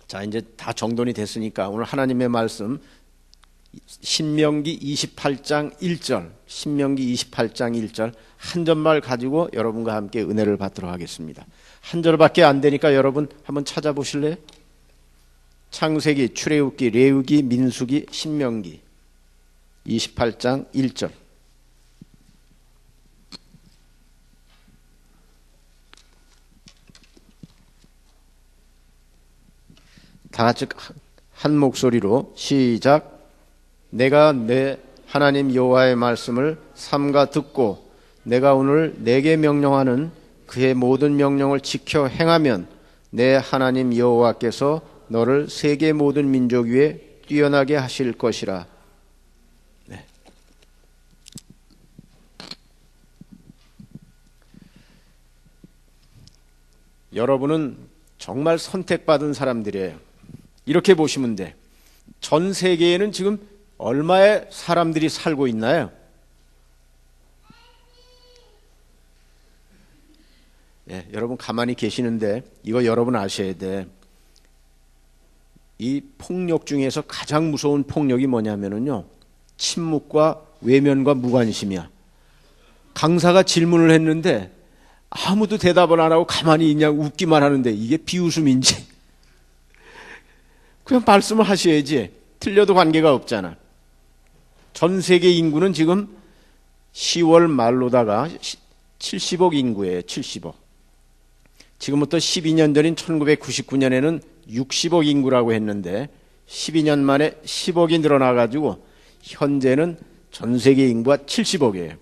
자, 이제 다 정돈이 됐으니까 오늘 하나님의 말씀 신명기 28장 1절, 신명기 28장 1절 한 절만 가지고 여러분과 함께 은혜를 받도록 하겠습니다. 한 절밖에 안 되니까 여러분 한번 찾아보실래요? 창세기, 출애굽기, 레위기, 민수기, 신명기 28장 1절. 다 같이 한 목소리로 시작. 내가 내 하나님 여호와의 말씀을 삼가 듣고 내가 오늘 내게 명령하는 그의 모든 명령을 지켜 행하면 내 하나님 여호와께서 너를 세계 모든 민족 위에 뛰어나게 하실 것이라. 네. 여러분은 정말 선택받은 사람들이에요. 이렇게 보시면 돼. 전 세계에는 지금 얼마의 사람들이 살고 있나요? 예, 여러분 가만히 계시는데 이거 여러분 아셔야 돼. 이 폭력 중에서 가장 무서운 폭력이 뭐냐면요, 침묵과 외면과 무관심이야. 강사가 질문을 했는데 아무도 대답을 안 하고 가만히 그냥 웃기만 하는데 이게 비웃음인지 그냥 말씀을 하셔야지. 틀려도 관계가 없잖아. 전 세계 인구는 지금 10월 말로다가 70억 인구예요. 70억. 지금부터 12년 전인 1999년에는 60억 인구라고 했는데 12년 만에 10억이 늘어나가지고 현재는 전 세계 인구가 70억이에요.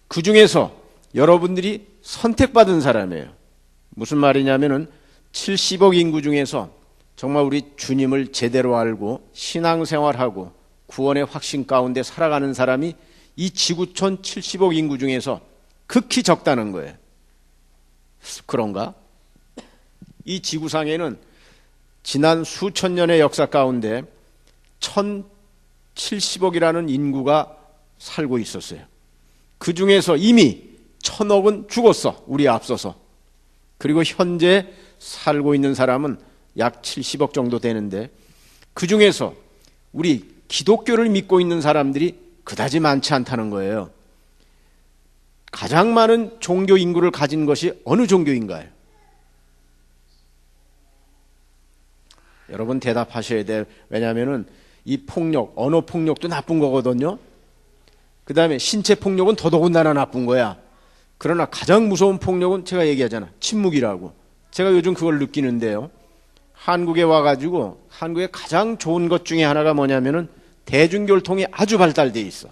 그 중에서 여러분들이 선택받은 사람이에요. 무슨 말이냐면은 70억 인구 중에서 정말 우리 주님을 제대로 알고 신앙생활하고 구원의 확신 가운데 살아가는 사람이 이 지구촌 70억 인구 중에서 극히 적다는 거예요. 그런가? 이 지구상에는 지난 수천 년의 역사 가운데 1070억이라는 인구가 살고 있었어요. 그 중에서 이미 1000억은 죽었어. 우리 앞서서. 그리고 현재 살고 있는 사람은 약 70억 정도 되는데 그 중에서 우리 기독교를 믿고 있는 사람들이 그다지 많지 않다는 거예요. 가장 많은 종교 인구를 가진 것이 어느 종교인가요? 여러분 대답하셔야 돼요. 왜냐하면 이 폭력, 언어 폭력도 나쁜 거거든요. 그 다음에 신체 폭력은 더더군다나 나쁜 거야. 그러나 가장 무서운 폭력은 제가 얘기하잖아. 침묵이라고. 제가 요즘 그걸 느끼는데요. 한국에 와가지고 한국의 가장 좋은 것 중에 하나가 뭐냐면은 대중교통이 아주 발달되어 있어.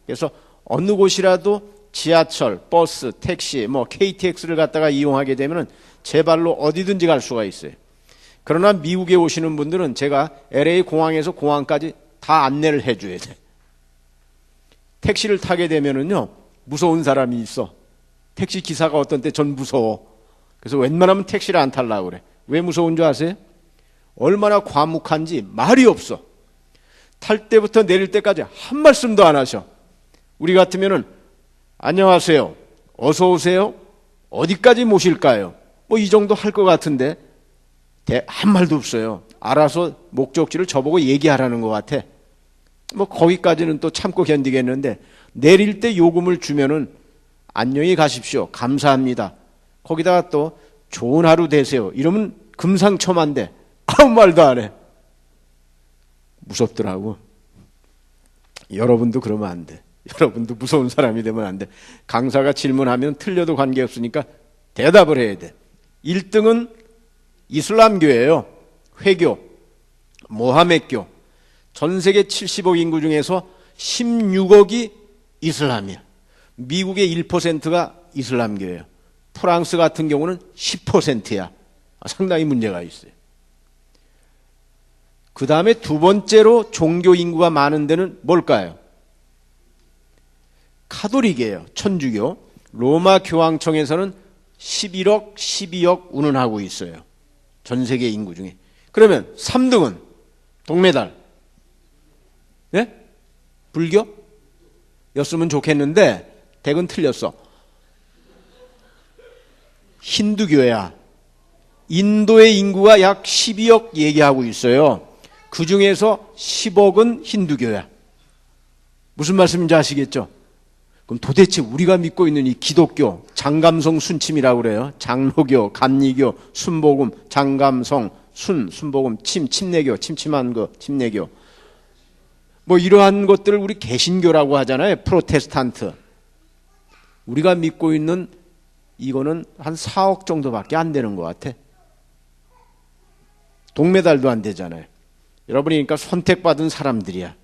그래서 어느 곳이라도 지하철, 버스, 택시, KTX를 갖다가 이용하게 되면은 제 발로 어디든지 갈 수가 있어요. 그러나 미국에 오시는 분들은 제가 LA 공항에서 공항까지 다 안내를 해줘야 돼. 택시를 타게 되면은요, 무서운 사람이 있어. 택시 기사가 어떤 때 전 무서워. 그래서 웬만하면 택시를 안 타려고 그래. 왜 무서운 줄 아세요? 얼마나 과묵한지 말이 없어. 탈 때부터 내릴 때까지 한 말씀도 안 하셔. 우리 같으면은 안녕하세요, 어서 오세요, 어디까지 모실까요? 이 정도 할 것 같은데 한 말도 없어요. 알아서 목적지를 저보고 얘기하라는 것 같아. 거기까지는 또 참고 견디겠는데 내릴 때 요금을 주면은 안녕히 가십시오, 감사합니다, 거기다가 또 좋은 하루 되세요 이러면 금상첨화인데 아무 말도 안 해. 무섭더라고. 여러분도 그러면 안 돼. 여러분도 무서운 사람이 되면 안 돼. 강사가 질문하면 틀려도 관계없으니까 대답을 해야 돼. 1등은 이슬람교예요. 회교, 모하메교. 전 세계 70억 인구 중에서 16억이 이슬람이야. 미국의 1%가 이슬람교예요. 프랑스 같은 경우는 10%야. 상당히 문제가 있어요. 그 다음에 두 번째로 종교 인구가 많은 데는 뭘까요? 카톨릭이에요. 천주교. 로마 교황청에서는 11억, 12억 운운하고 있어요. 전 세계 인구 중에. 그러면 3등은 동메달. 네? 불교? 였으면 좋겠는데 댁은 틀렸어. 힌두교야. 인도의 인구가 약 12억 얘기하고 있어요. 그 중에서 10억은 힌두교야. 무슨 말씀인지 아시겠죠? 그럼 도대체 우리가 믿고 있는 이 기독교, 장감성 순침이라고 그래요. 장로교, 감리교, 순복음, 장감성, 순복음, 침례교, 침침한 거, 침례교. 뭐 이러한 것들을 우리 개신교라고 하잖아요. 프로테스탄트. 우리가 믿고 있는 이거는 한 4억 정도밖에 안 되는 것 같아. 동메달도 안 되잖아요. 여러분이 그러니까 선택받은 사람들이야.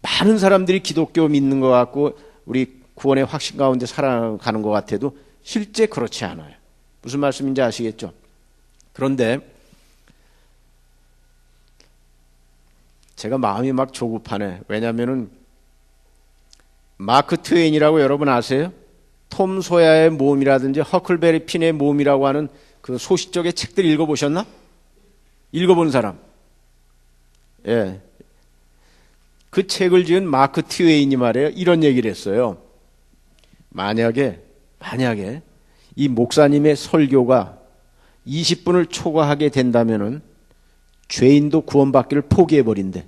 많은 사람들이 기독교 믿는 것 같고 우리 구원의 확신 가운데 살아가는 것 같아도 실제 그렇지 않아요. 무슨 말씀인지 아시겠죠? 그런데 제가 마음이 막 조급하네. 왜냐하면은 마크 트웨인이라고 여러분 아세요? 톰 소야의 모험이라든지 허클베리 핀의 모험이라고 하는 그 소시적의 책들 읽어보셨나? 읽어본 사람? 예. 그 책을 지은 마크 트웨인이 말이에요. 이런 얘기를 했어요. 만약에 이 목사님의 설교가 20분을 초과하게 된다면은 죄인도 구원받기를 포기해버린대.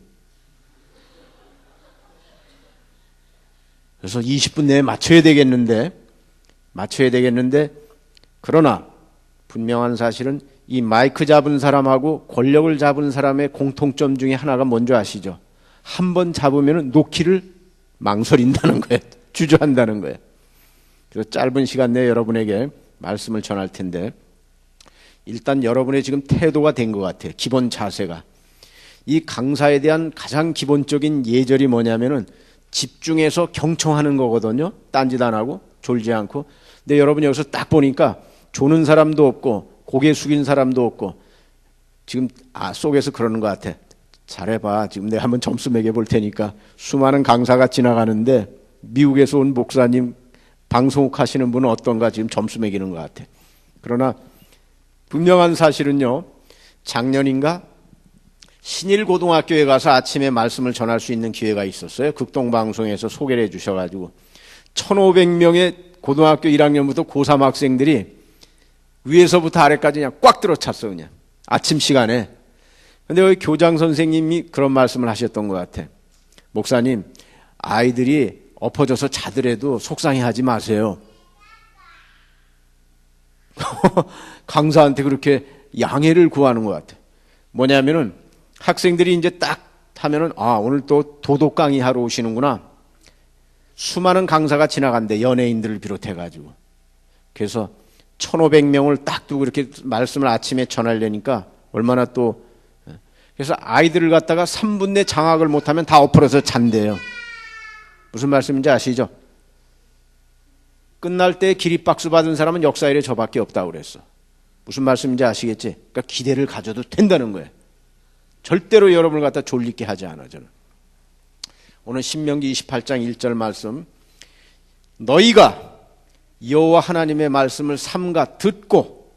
그래서 20분 내에 맞춰야 되겠는데 그러나 분명한 사실은 이 마이크 잡은 사람하고 권력을 잡은 사람의 공통점 중에 하나가 뭔지 아시죠? 한 번 잡으면 놓기를 망설인다는 거예요. 주저한다는 거예요. 그래서 짧은 시간 내에 여러분에게 말씀을 전할 텐데 일단 여러분의 지금 태도가 된 것 같아요. 기본 자세가. 이 강사에 대한 가장 기본적인 예절이 뭐냐면은 집중해서 경청하는 거거든요. 딴짓 안 하고 졸지 않고. 근데 여러분 여기서 딱 보니까 조는 사람도 없고 고개 숙인 사람도 없고 지금 속에서 그러는 것 같아. 잘해봐. 지금 내가 한번 점수 매겨볼 테니까. 수많은 강사가 지나가는데 미국에서 온 목사님 방송국 하시는 분은 어떤가 지금 점수 매기는 것 같아. 그러나 분명한 사실은요. 작년인가 신일고등학교에 가서 아침에 말씀을 전할 수 있는 기회가 있었어요. 극동방송에서 소개를 해 주셔가지고 1500명의 고등학교 1학년부터 고3 학생들이 위에서부터 아래까지 그냥 꽉 들어찼어. 그냥 아침 시간에. 근데 여기 교장 선생님이 그런 말씀을 하셨던 것 같아. 목사님, 아이들이 엎어져서 자더라도 속상해하지 마세요. 강사한테 그렇게 양해를 구하는 것 같아. 뭐냐면은 학생들이 이제 딱 하면은 오늘 또 도덕 강의 하러 오시는구나. 수많은 강사가 지나간대. 연예인들을 비롯해가지고. 그래서 1500명을 딱 두고 이렇게 말씀을 아침에 전하려니까 얼마나 또 그래서 아이들을 갖다가 3분 내 장악을 못하면 다 엎어져서 잔대요. 무슨 말씀인지 아시죠? 끝날 때 기립박수 받은 사람은 역사 일에 저밖에 없다고 그랬어. 무슨 말씀인지 아시겠지? 그러니까 기대를 가져도 된다는 거예요. 절대로 여러분을 갖다 졸리게 하지 않아. 저는 오늘 신명기 28장 1절 말씀, 너희가 여호와 하나님의 말씀을 삼가 듣고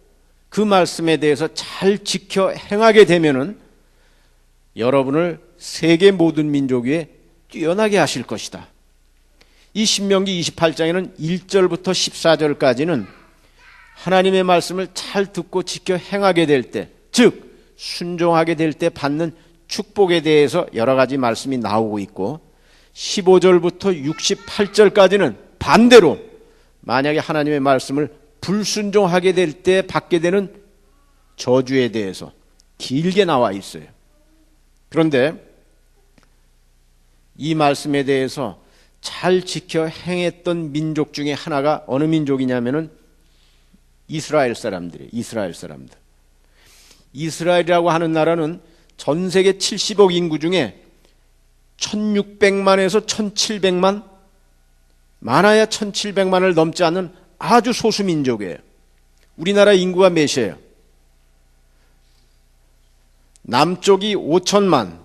그 말씀에 대해서 잘 지켜 행하게 되면은 여러분을 세계 모든 민족 위에 뛰어나게 하실 것이다. 이 신명기 28장에는 1절부터 14절까지는 하나님의 말씀을 잘 듣고 지켜 행하게 될 때, 즉 순종하게 될 때 받는 축복에 대해서 여러 가지 말씀이 나오고 있고 15절부터 68절까지는 반대로 만약에 하나님의 말씀을 불순종하게 될 때 받게 되는 저주에 대해서 길게 나와 있어요. 그런데 이 말씀에 대해서 잘 지켜 행했던 민족 중에 하나가 어느 민족이냐면은 이스라엘 사람들이에요. 이스라엘 사람들. 이스라엘이라고 하는 나라는 전 세계 70억 인구 중에 1600만에서 1700만, 많아야 1700만을 넘지 않는 아주 소수 민족이에요. 우리나라 인구가 몇이에요? 남쪽이 5천만,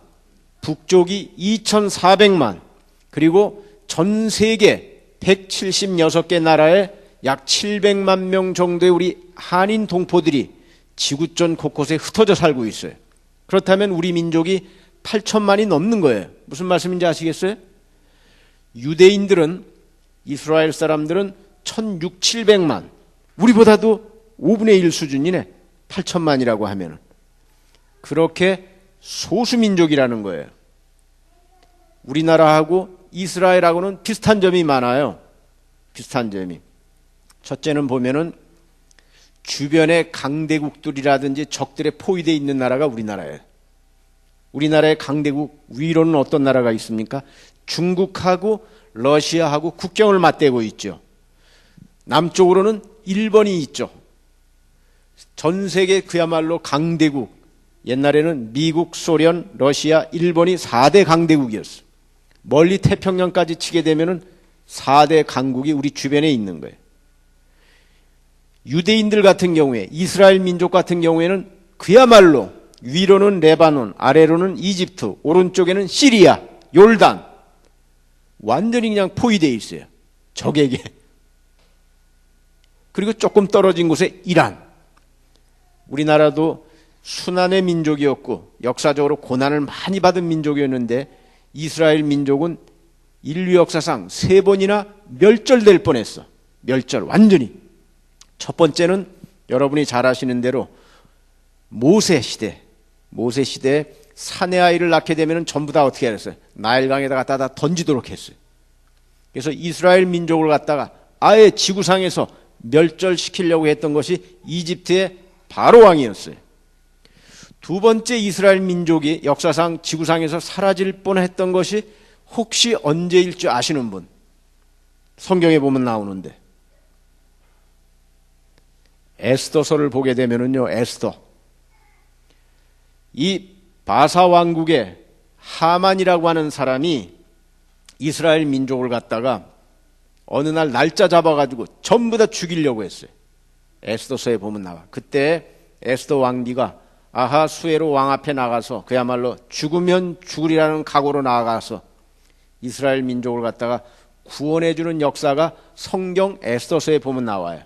북쪽이 2400만, 그리고 전 세계 176개 나라에 약 700만 명 정도의 우리 한인 동포들이 지구촌 곳곳에 흩어져 살고 있어요. 그렇다면 우리 민족이 8천만이 넘는 거예요. 무슨 말씀인지 아시겠어요? 유대인들은, 이스라엘 사람들은 1600, 700만, 우리보다도 5분의 1 수준이네. 8천만이라고 하면은. 그렇게 소수민족이라는 거예요. 우리나라하고 이스라엘하고는 비슷한 점이 많아요. 비슷한 점이. 첫째는 보면은 주변의 강대국들이라든지 적들에 포위되어 있는 나라가 우리나라예요. 우리나라의 강대국 위로는 어떤 나라가 있습니까? 중국하고 러시아하고 국경을 맞대고 있죠. 남쪽으로는 일본이 있죠. 전 세계 그야말로 강대국, 옛날에는 미국, 소련, 러시아, 일본이 4대 강대국이었어요. 멀리 태평양까지 치게 되면은 4대 강국이 우리 주변에 있는 거예요. 유대인들 같은 경우에, 이스라엘 민족 같은 경우에는 그야말로 위로는 레바논, 아래로는 이집트, 오른쪽에는 시리아, 요르단, 완전히 그냥 포위되어 있어요. 적에게. 그리고 조금 떨어진 곳에 이란. 우리나라도 순환의 민족이었고 역사적으로 고난을 많이 받은 민족이었는데 이스라엘 민족은 인류 역사상 3번이나 멸절될 뻔했어. 멸절, 완전히. 첫 번째는 여러분이 잘 아시는 대로 모세 시대에 사내 아이를 낳게 되면 전부 다 어떻게 했어요? 나일강에다가 갖다 던지도록 했어요. 그래서 이스라엘 민족을 갖다가 아예 지구상에서 멸절시키려고 했던 것이 이집트의 바로 왕이었어요. 두 번째 이스라엘 민족이 역사상 지구상에서 사라질 뻔했던 것이 혹시 언제일 줄 아시는 분? 성경에 보면 나오는데 에스더서를 보게 되면은요, 에스더. 이 바사 왕국의 하만이라고 하는 사람이 이스라엘 민족을 갖다가 어느 날 날짜 잡아가지고 전부 다 죽이려고 했어요. 에스더서에 보면 나와. 그때 에스더 왕비가 아하수에로 왕 앞에 나가서 그야말로 죽으면 죽으리라는 각오로 나아가서 이스라엘 민족을 갖다가 구원해주는 역사가 성경 에스더서에 보면 나와요.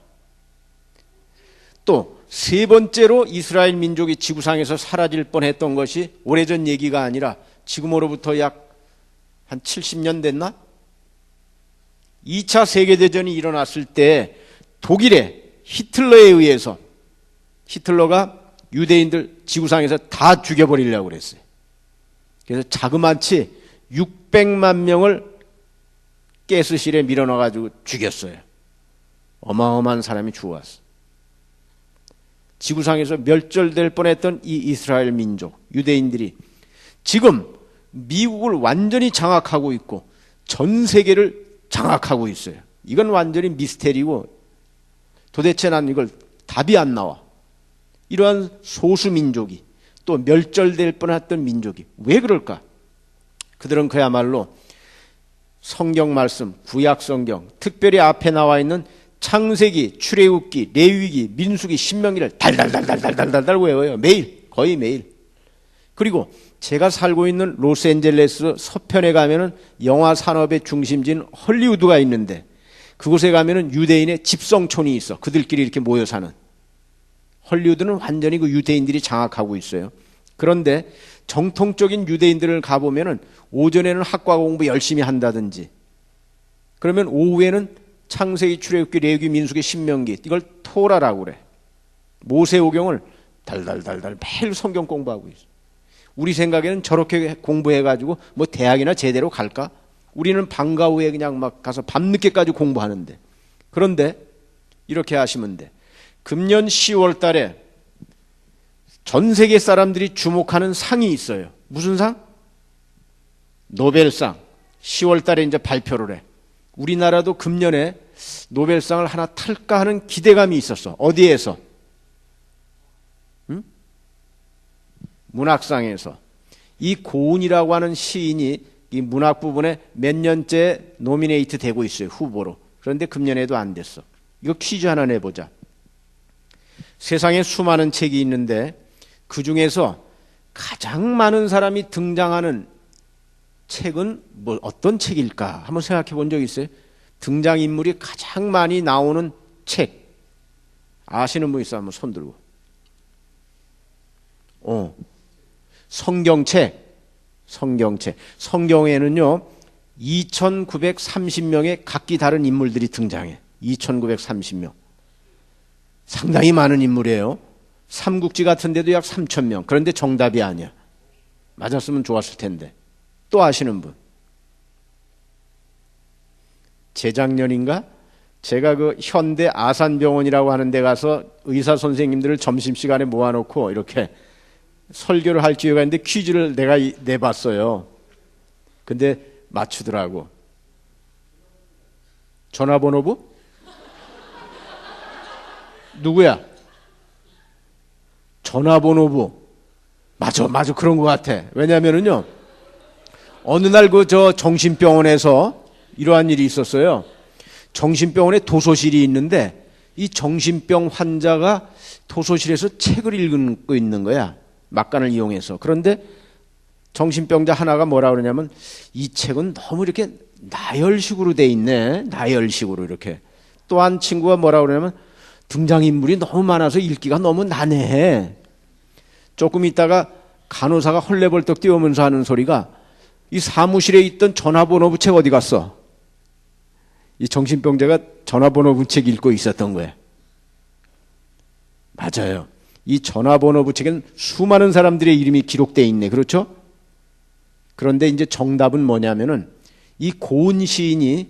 또 세 번째로 이스라엘 민족이 지구상에서 사라질 뻔했던 것이 오래전 얘기가 아니라 지금으로부터 약 한 70년 됐나? 2차 세계대전이 일어났을 때 독일의 히틀러에 의해서 히틀러가 유대인들 지구상에서 다 죽여버리려고 그랬어요. 그래서 자그마치 600만 명을 가스실에 밀어넣어가지고 죽였어요. 어마어마한 사람이 죽어왔어. 지구상에서 멸절될 뻔했던 이 이스라엘 민족, 유대인들이 지금 미국을 완전히 장악하고 있고 전 세계를 장악하고 있어요. 이건 완전히 미스테리고 도대체 난 이걸 답이 안 나와. 이러한 소수민족이 또 멸절될 뻔했던 민족이 왜 그럴까? 그들은 그야말로 성경 말씀, 구약 성경, 특별히 앞에 나와 있는 창세기, 출애굽기, 레위기, 민수기, 신명기를 달달달달달달달 외워요. 매일, 거의 매일. 그리고 제가 살고 있는 로스앤젤레스 서편에 가면은 영화 산업의 중심지인 헐리우드가 있는데 그곳에 가면은 유대인의 집성촌이 있어. 그들끼리 이렇게 모여 사는. 헐리우드는 완전히 그 유대인들이 장악하고 있어요. 그런데 정통적인 유대인들을 가보면은 오전에는 학과 공부 열심히 한다든지 그러면 오후에는 창세기, 출애굽기, 레위기, 민수기, 신명기 이걸 토라라고 그래. 모세오경을 달달달달 매일 성경 공부하고 있어. 우리 생각에는 저렇게 공부해가지고 뭐 대학이나 제대로 갈까? 우리는 방과 후에 그냥 막 가서 밤늦게까지 공부하는데. 그런데 이렇게 하시면 돼. 금년 10월 달에 전 세계 사람들이 주목하는 상이 있어요. 무슨 상? 노벨상. 10월 달에 이제 발표를 해. 우리나라도 금년에 노벨상을 하나 탈까 하는 기대감이 있었어. 어디에서? 응? 문학상에서. 이 고은이라고 하는 시인이 이 문학 부분에 몇 년째 노미네이트 되고 있어요. 후보로. 그런데 금년에도 안 됐어. 이거 퀴즈 하나 내보자. 세상에 수많은 책이 있는데 그 중에서 가장 많은 사람이 등장하는 책은 뭐 어떤 책일까? 한번 생각해 본 적 있어요? 등장인물이 가장 많이 나오는 책. 아시는 분 있어요? 한번 손 들고. 성경책. 성경에는요 2930명의 각기 다른 인물들이 등장해. 2930명. 상당히 많은 인물이에요. 삼국지 같은 데도 약 3천 명. 그런데 정답이 아니야. 맞았으면 좋았을 텐데. 또 아시는 분? 재작년인가? 제가 그 현대 아산병원이라고 하는 데 가서 의사 선생님들을 점심시간에 모아놓고 이렇게 설교를 할 기회가 있는데 퀴즈를 내가 내봤어요. 근데 맞추더라고. 전화번호부? 누구야? 전화번호부. 맞아, 그런 것 같아. 왜냐면은요, 어느 날 그 저 정신병원에서 이러한 일이 있었어요. 정신병원에 도서실이 있는데 이 정신병 환자가 도서실에서 책을 읽고 있는 거야. 막간을 이용해서. 그런데 정신병자 하나가 뭐라 그러냐면 이 책은 너무 이렇게 나열식으로 돼 있네. 나열식으로 이렇게. 또 한 친구가 뭐라 그러냐면 등장인물이 너무 많아서 읽기가 너무 난해해. 조금 있다가 간호사가 헐레벌떡 뛰어오면서 하는 소리가 이 사무실에 있던 전화번호부 책 어디 갔어? 이 정신병자가 전화번호부 책 읽고 있었던 거예요. 맞아요. 이 전화번호부 책에는 수많은 사람들의 이름이 기록되어 있네. 그렇죠? 그런데 이제 정답은 뭐냐면은 이 고은 시인이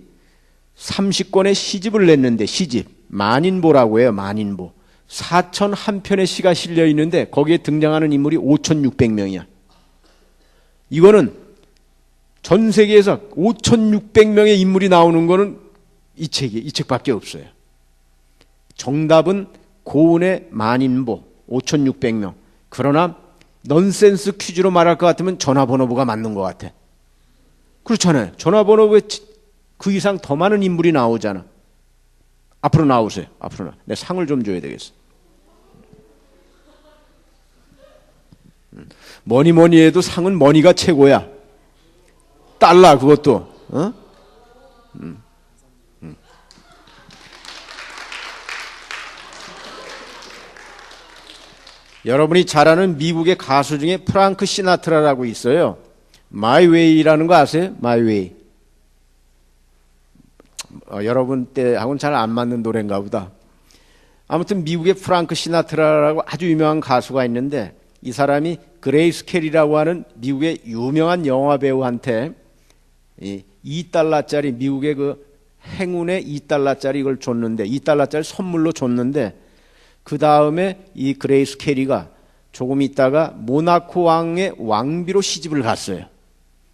30권의 시집을 냈는데 시집 만인보라고 해요. 만인보. 4,001편의 시가 실려 있는데 거기에 등장하는 인물이 5,600명이야. 이거는 전 세계에서 5,600명의 인물이 나오는 거는 이 책밖에 없어요. 정답은 고은의 만인보 5,600명. 그러나 넌센스 퀴즈로 말할 것 같으면 전화번호부가 맞는 것 같아. 그렇잖아요. 전화번호부에 그 이상 더 많은 인물이 나오잖아. 앞으로 나오세요. 앞으로 나. 내 상을 좀 줘야 되겠어. 뭐니 해도 상은 머니가 최고야. 달러 그것도. 어? 여러분이 잘 아는 미국의 가수 중에 프랑크 시나트라라고 있어요. My Way라는 거 아세요? My Way. 여러분 때하고는 잘 안 맞는 노래인가 보다. 아무튼 미국의 프랑크 시나트라라고 아주 유명한 가수가 있는데 이 사람이 그레이스 켈리라고 하는 미국의 유명한 영화 배우한테 $2짜리 미국의 그 행운의 $2짜리 이걸 줬는데 $2짜리 선물로 줬는데 그 다음에 이 그레이스 켈리가 조금 있다가 모나코 왕의 왕비로 시집을 갔어요.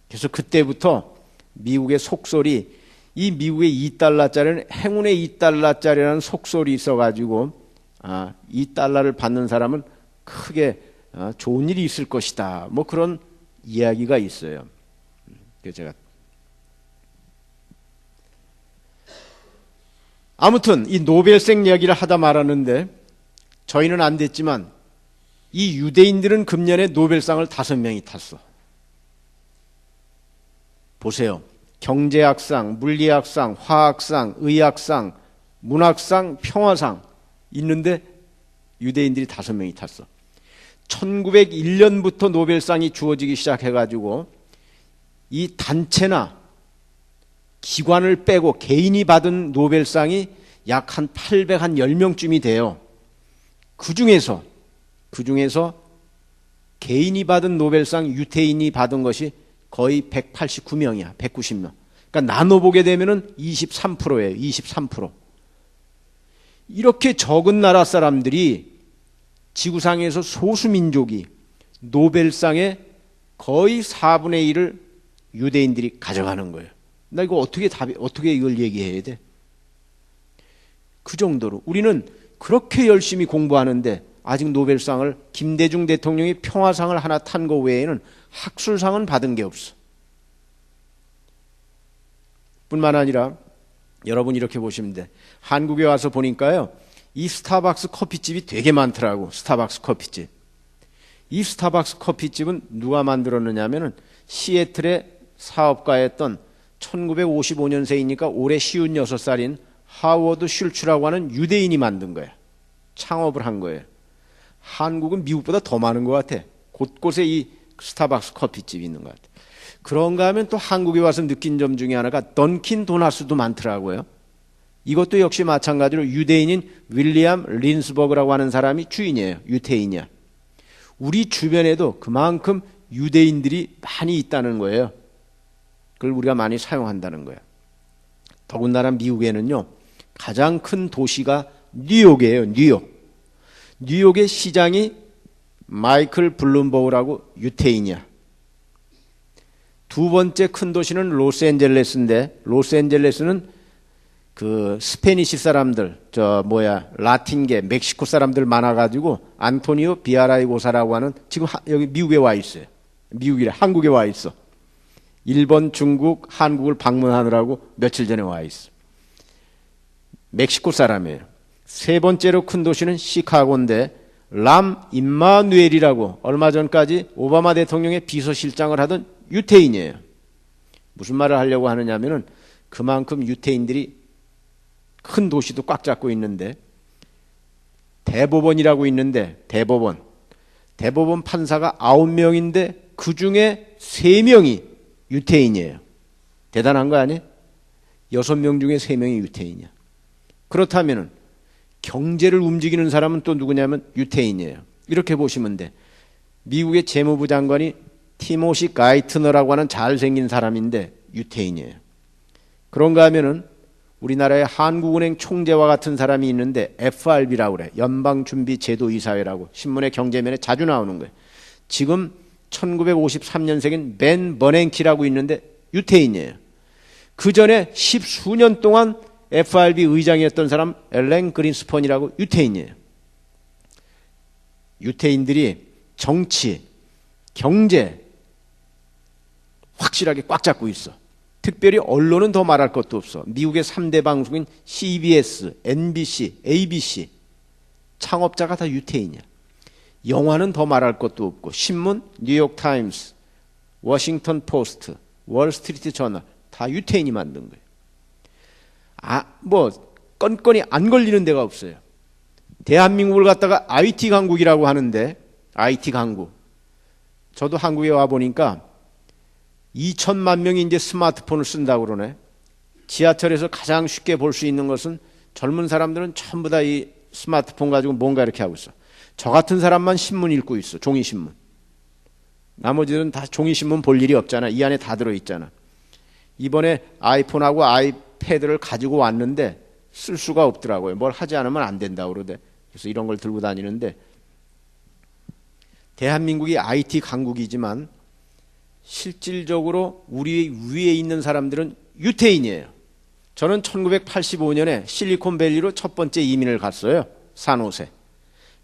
그래서 그때부터 미국의 속설이 이 미국의 $2짜리는 행운의 $2짜리라는 속설이 있어가지고 $2를 받는 사람은 크게 좋은 일이 있을 것이다. 뭐 그런 이야기가 있어요. 그래서 제가 아무튼 이 노벨상 이야기를 하다 말았는데 저희는 안 됐지만 이 유대인들은 금년에 노벨상을 5명이 탔어. 보세요. 경제학상, 물리학상, 화학상, 의학상, 문학상, 평화상 있는데 유대인들이 5명이 탔어. 1901년부터 노벨상이 주어지기 시작해가지고 이 단체나 기관을 빼고 개인이 받은 노벨상이 약 한 810명쯤이 돼요. 그 중에서 개인이 받은 노벨상 유태인이 받은 것이 거의 189명이야. 190명. 그러니까 나눠보게 되면은 23%예요. 23%. 이렇게 적은 나라 사람들이 지구상에서 소수민족이 노벨상의 거의 4분의 1을 유대인들이 가져가는 거예요. 나 이거 어떻게 이걸 얘기해야 돼? 그 정도로 우리는 그렇게 열심히 공부하는데 아직 노벨상을 김대중 대통령이 평화상을 하나 탄 거 외에는 학술상은 받은 게 없어. 뿐만 아니라 여러분 이렇게 보시면 돼. 한국에 와서 보니까요. 이 스타벅스 커피집이 되게 많더라고. 스타벅스 커피집. 이 스타벅스 커피집은 누가 만들었느냐 하면은 시애틀의 사업가였던 1955년생이니까 올해 56살인 하워드 슐츠라고 하는 유대인이 만든 거야. 창업을 한 거예요. 한국은 미국보다 더 많은 것 같아. 곳곳에 이 스타벅스 커피집이 있는 것 같아. 그런가 하면 또 한국에 와서 느낀 점 중에 하나가 던킨 도나스도 많더라고요. 이것도 역시 마찬가지로 유대인인 윌리엄 린스버그라고 하는 사람이 주인이에요. 유태인이야. 우리 주변에도 그만큼 유대인들이 많이 있다는 거예요. 그걸 우리가 많이 사용한다는 거예요. 더군다나 미국에는요, 가장 큰 도시가 뉴욕이에요. 뉴욕. 뉴욕의 시장이 마이클 블룸버그라고 유태인이야. 두 번째 큰 도시는 로스앤젤레스인데, 로스앤젤레스는 그 스페니시 사람들, 라틴계, 멕시코 사람들 많아가지고 안토니오 비아라이고사라고 하는, 지금 여기 미국에 와 있어요. 미국이래, 한국에 와 있어. 일본, 중국, 한국을 방문하느라고 며칠 전에 와 있어. 멕시코 사람이에요. 세 번째로 큰 도시는 시카고인데 람 임마누엘이라고 얼마 전까지 오바마 대통령의 비서실장을 하던 유태인이에요. 무슨 말을 하려고 하느냐면은 그만큼 유태인들이 큰 도시도 꽉 잡고 있는데, 대법원이라고 있는데 대법원 판사가 9명인데 그 중에 3명이 유태인이에요. 대단한 거 아니에요? 6명 중에 3명이 유태인이야. 그렇다면은 경제를 움직이는 사람은 또 누구냐면 유태인이에요. 이렇게 보시면 돼. 미국의 재무부 장관이 티모시 가이트너라고 하는 잘생긴 사람인데 유태인이에요. 그런가 하면은 우리나라의 한국은행 총재와 같은 사람이 있는데 FRB라고 그래. 연방준비제도이사회라고 신문의 경제면에 자주 나오는 거예요. 지금 1953년생인 벤 버냉키라고 있는데 유태인이에요. 그 전에 10수년 동안 FRB 의장이었던 사람 엘렌 그린스펀이라고 유태인이에요. 유태인들이 정치, 경제 확실하게 꽉 잡고 있어. 특별히 언론은 더 말할 것도 없어. 미국의 3대 방송인 CBS, NBC, ABC 창업자가 다 유태인이야. 영화는 더 말할 것도 없고 신문, 뉴욕타임스, 워싱턴 포스트, 월스트리트 저널 다 유태인이 만든 거예요. 건건이 안 걸리는 데가 없어요. 대한민국을 갖다가 IT 강국이라고 하는데, IT 강국. 저도 한국에 와 보니까 2천만 명이 이제 스마트폰을 쓴다고 그러네. 지하철에서 가장 쉽게 볼 수 있는 것은 젊은 사람들은 전부 다 이 스마트폰 가지고 뭔가 이렇게 하고 있어. 저 같은 사람만 신문 읽고 있어. 종이신문. 나머지들은 다 종이신문 볼 일이 없잖아. 이 안에 다 들어있잖아. 이번에 아이폰하고 아이패드를 가지고 왔는데 쓸 수가 없더라고요. 뭘 하지 않으면 안 된다고 그러대. 그래서 이런 걸 들고 다니는데, 대한민국이 IT 강국이지만 실질적으로 우리 위에 있는 사람들은 유태인이에요. 저는 1985년에 실리콘밸리로 첫 번째 이민을 갔어요. 산호세.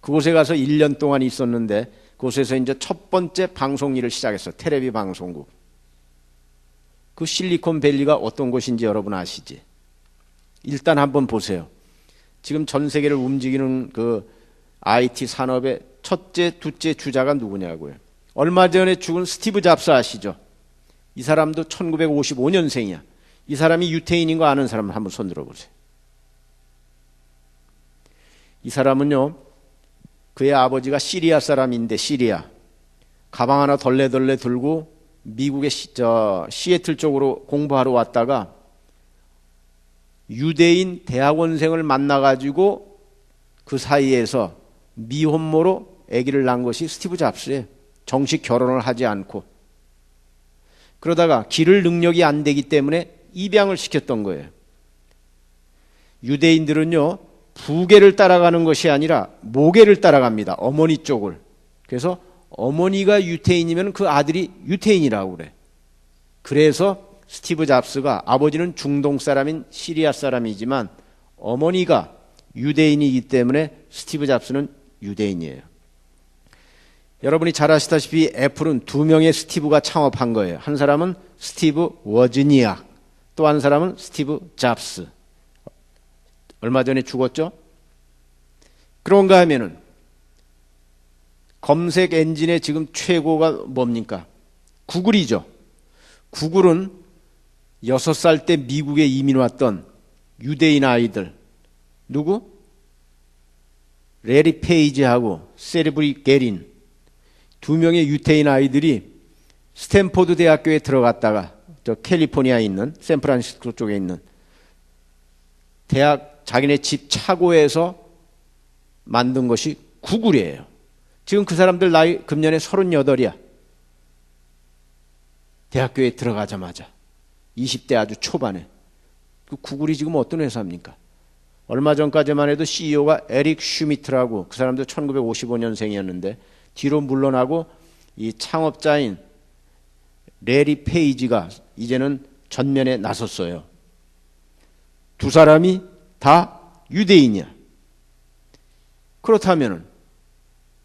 그곳에 가서 1년 동안 있었는데 그곳에서 이제 첫 번째 방송 일을 시작했어요. 텔레비 방송국. 그 실리콘밸리가 어떤 곳인지 여러분 아시지? 일단 한번 보세요. 지금 전 세계를 움직이는 그 IT 산업의 첫째, 둘째 주자가 누구냐고요. 얼마 전에 죽은 스티브 잡스 아시죠? 이 사람도 1955년생이야. 이 사람이 유태인인 거 아는 사람 한번 손 들어보세요. 이 사람은요, 그의 아버지가 시리아 사람인데, 시리아. 가방 하나 덜레덜레 들고 미국의 시애틀 쪽으로 공부하러 왔다가 유대인 대학원생을 만나가지고 그 사이에서 미혼모로 아기를 낳은 것이 스티브 잡스예요. 정식 결혼을 하지 않고. 그러다가 기를 능력이 안 되기 때문에 입양을 시켰던 거예요. 유대인들은요, 부계를 따라가는 것이 아니라 모계를 따라갑니다. 어머니 쪽을. 그래서 어머니가 유태인이면 그 아들이 유태인이라고 그래. 그래서 스티브 잡스가, 아버지는 중동 사람인 시리아 사람이지만 어머니가 유대인이기 때문에 스티브 잡스는 유대인이에요. 여러분이 잘 아시다시피 애플은 2명의 스티브가 창업한 거예요. 한 사람은 스티브 워즈니악, 또 한 사람은 스티브 잡스. 얼마 전에 죽었죠? 그런가 하면은 검색 엔진의 지금 최고가 뭡니까? 구글이죠. 구글은 6살 때 미국에 이민 왔던 유대인 아이들, 누구? 레리 페이지하고 세르브리 게린, 2명의 유태인 아이들이 스탠포드 대학교에 들어갔다가 저 캘리포니아에 있는 샌프란시스코 쪽에 있는 대학 자기네 집 차고에서 만든 것이 구글이에요. 지금 그 사람들 나이 금년에 38이야. 대학교에 들어가자마자 20대 아주 초반에. 그 구글이 지금 어떤 회사입니까? 얼마 전까지만 해도 CEO가 에릭 슈미트라고, 그 사람도 1955년생이었는데 뒤로 물러나고 이 창업자인 레리 페이지가 이제는 전면에 나섰어요. 두 사람이 다 유대인이야. 그렇다면